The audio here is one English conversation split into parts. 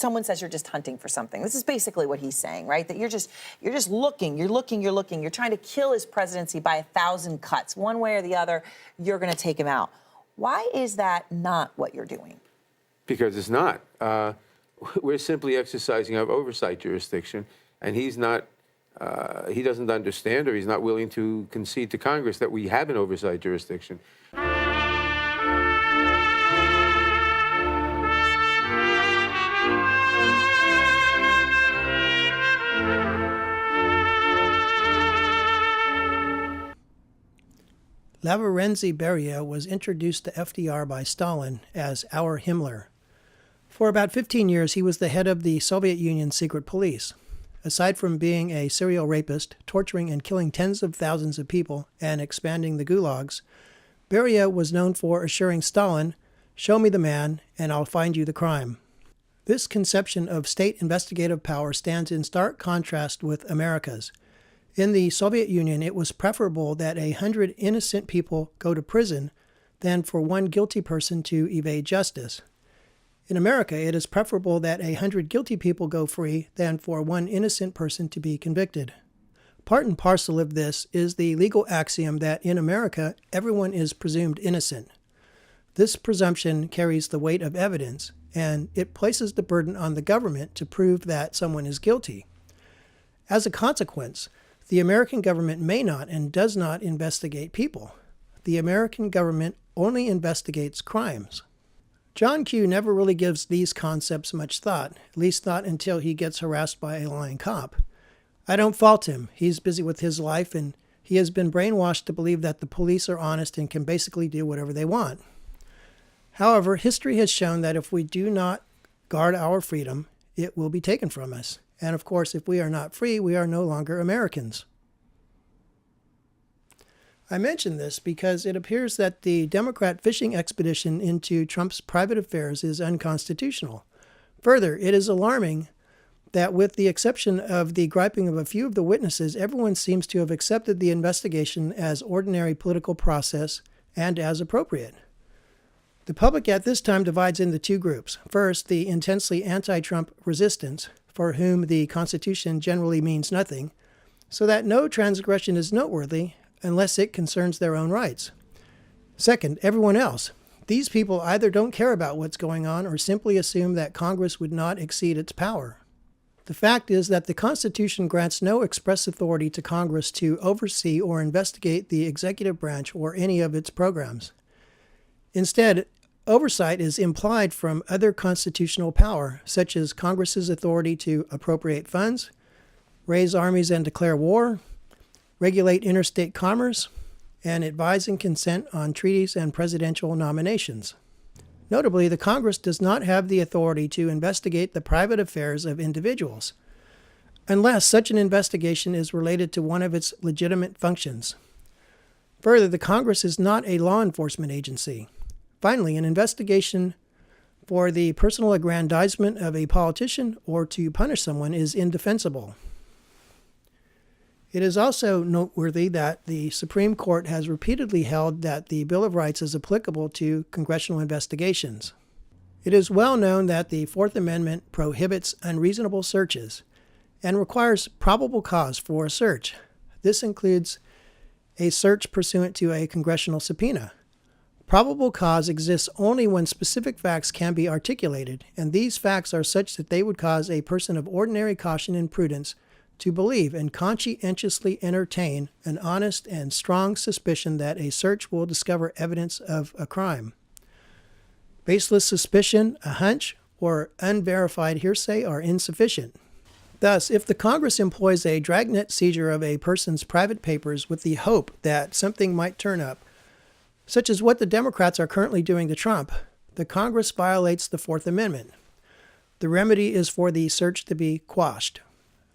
someone says you're just hunting for something. This is basically what he's saying, right? That you're just looking, you're looking. You're trying to kill his presidency by 1,000 cuts. One way or the other, you're going to take him out. Why is that not what you're doing? Because it's not. We're simply exercising our oversight jurisdiction, and he's not. He doesn't understand, or he's not willing to concede to Congress that we have an oversight jurisdiction. Lavrentiy Beria was introduced to FDR by Stalin as our Himmler. For about 15 years, he was the head of the Soviet Union's secret police. Aside from being a serial rapist, torturing and killing tens of thousands of people, and expanding the gulags, Beria was known for assuring Stalin, "Show me the man, and I'll find you the crime." This conception of state investigative power stands in stark contrast with America's. In the Soviet Union, it was preferable that 100 innocent people go to prison than for one guilty person to evade justice. In America, it is preferable that 100 guilty people go free than for one innocent person to be convicted. Part and parcel of this is the legal axiom that in America, everyone is presumed innocent. This presumption carries the weight of evidence, and it places the burden on the government to prove that someone is guilty. As a consequence, the American government may not and does not investigate people. The American government only investigates crimes. John Q. never really gives these concepts much thought, at least not until he gets harassed by a lying cop. I don't fault him. He's busy with his life, and he has been brainwashed to believe that the police are honest and can basically do whatever they want. However, history has shown that if we do not guard our freedom, it will be taken from us. And of course, if we are not free, we are no longer Americans. I mention this because it appears that the Democrat fishing expedition into Trump's private affairs is unconstitutional. Further, it is alarming that with the exception of the griping of a few of the witnesses, everyone seems to have accepted the investigation as ordinary political process and as appropriate. The public at this time divides into two groups. First, the intensely anti-Trump resistance, for whom the Constitution generally means nothing, so that no transgression is noteworthy unless it concerns their own rights. Second, everyone else. These people either don't care about what's going on or simply assume that Congress would not exceed its power. The fact is that the Constitution grants no express authority to Congress to oversee or investigate the executive branch or any of its programs. Instead, oversight is implied from other constitutional power, such as Congress's authority to appropriate funds, raise armies and declare war, regulate interstate commerce, and advise and consent on treaties and presidential nominations. Notably, the Congress does not have the authority to investigate the private affairs of individuals, unless such an investigation is related to one of its legitimate functions. Further, the Congress is not a law enforcement agency. Finally, an investigation for the personal aggrandizement of a politician or to punish someone is indefensible. It is also noteworthy that the Supreme Court has repeatedly held that the Bill of Rights is applicable to congressional investigations. It is well known that the Fourth Amendment prohibits unreasonable searches and requires probable cause for a search. This includes a search pursuant to a congressional subpoena. Probable cause exists only when specific facts can be articulated, and these facts are such that they would cause a person of ordinary caution and prudence to believe and conscientiously entertain an honest and strong suspicion that a search will discover evidence of a crime. Baseless suspicion, a hunch, or unverified hearsay are insufficient. Thus, if the Congress employs a dragnet seizure of a person's private papers with the hope that something might turn up, such as what the Democrats are currently doing to Trump, the Congress violates the Fourth Amendment. The remedy is for the search to be quashed.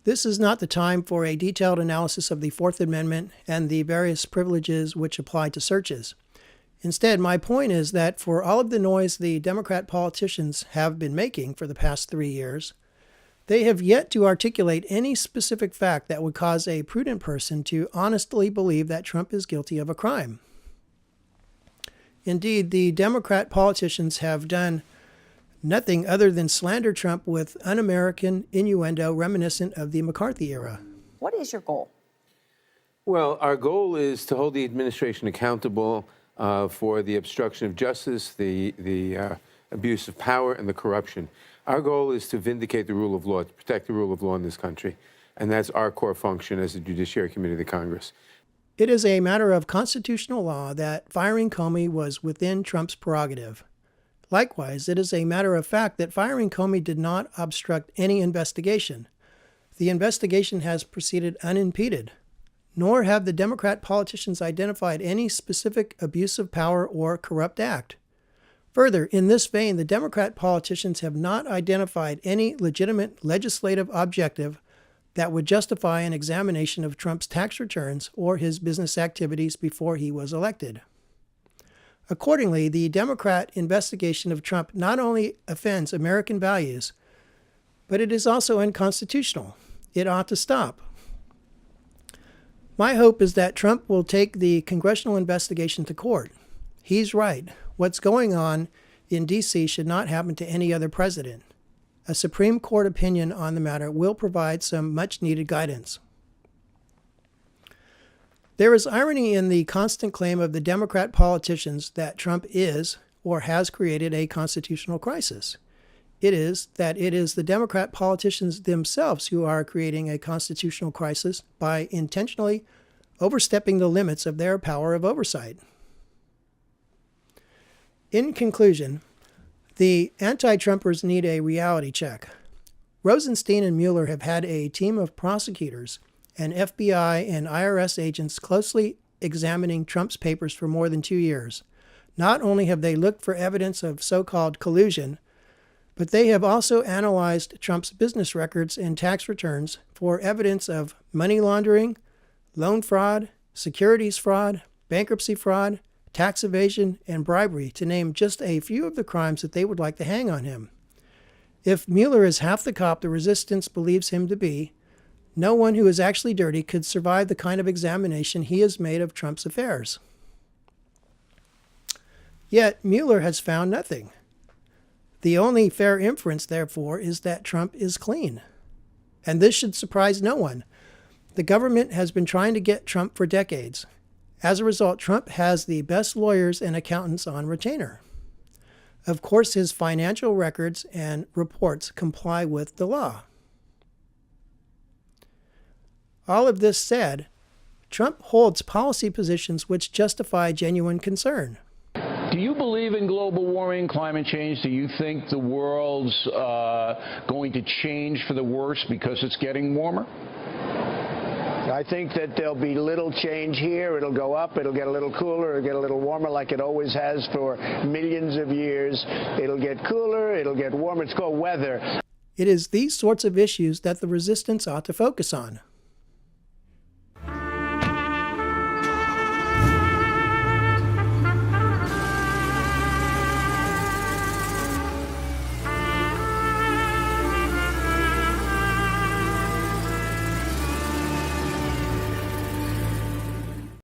This is not the time for a detailed analysis of the Fourth Amendment and the various privileges which apply to searches. Instead, my point is that for all of the noise the Democrat politicians have been making for the past 3 years, they have yet to articulate any specific fact that would cause a prudent person to honestly believe that Trump is guilty of a crime. Indeed, the Democrat politicians have done nothing other than slander Trump with un-American innuendo reminiscent of the McCarthy era. What is your goal? Well, our goal is to hold the administration accountable for the obstruction of justice, the abuse of power, and the corruption. Our goal is to vindicate the rule of law, to protect the rule of law in this country. And that's our core function as the Judiciary Committee of the Congress. It is a matter of constitutional law that firing Comey was within Trump's prerogative. Likewise, it is a matter of fact that firing Comey did not obstruct any investigation. The investigation has proceeded unimpeded, nor have the Democrat politicians identified any specific abuse of power or corrupt act. Further, in this vein, the Democrat politicians have not identified any legitimate legislative objective that would justify an examination of Trump's tax returns or his business activities before he was elected. Accordingly, the Democrat investigation of Trump not only offends American values, but it is also unconstitutional. It ought to stop. My hope is that Trump will take the congressional investigation to court. He's right. What's going on in D.C. should not happen to any other president. A Supreme Court opinion on the matter will provide some much-needed guidance. There is irony in the constant claim of the Democrat politicians that Trump is or has created a constitutional crisis. It is the Democrat politicians themselves who are creating a constitutional crisis by intentionally overstepping the limits of their power of oversight. In conclusion, the anti-Trumpers need a reality check. Rosenstein and Mueller have had a team of prosecutors and FBI and IRS agents closely examining Trump's papers for more than 2 years. Not only have they looked for evidence of so-called collusion, but they have also analyzed Trump's business records and tax returns for evidence of money laundering, loan fraud, securities fraud, bankruptcy fraud, tax evasion, and bribery, to name just a few of the crimes that they would like to hang on him. If Mueller is half the cop the resistance believes him to be, no one who is actually dirty could survive the kind of examination he has made of Trump's affairs. Yet Mueller has found nothing. The only fair inference, therefore, is that Trump is clean. And this should surprise no one. The government has been trying to get Trump for decades. As a result, Trump has the best lawyers and accountants on retainer. Of course, his financial records and reports comply with the law. All of this said, Trump holds policy positions which justify genuine concern. Do you believe in global warming, climate change? Do you think the world's going to change for the worse because it's getting warmer? I think that there'll be little change here. It'll go up, it'll get a little cooler, it'll get a little warmer like it always has for millions of years. It'll get cooler, it'll get warmer. It's called weather. It is these sorts of issues that the resistance ought to focus on.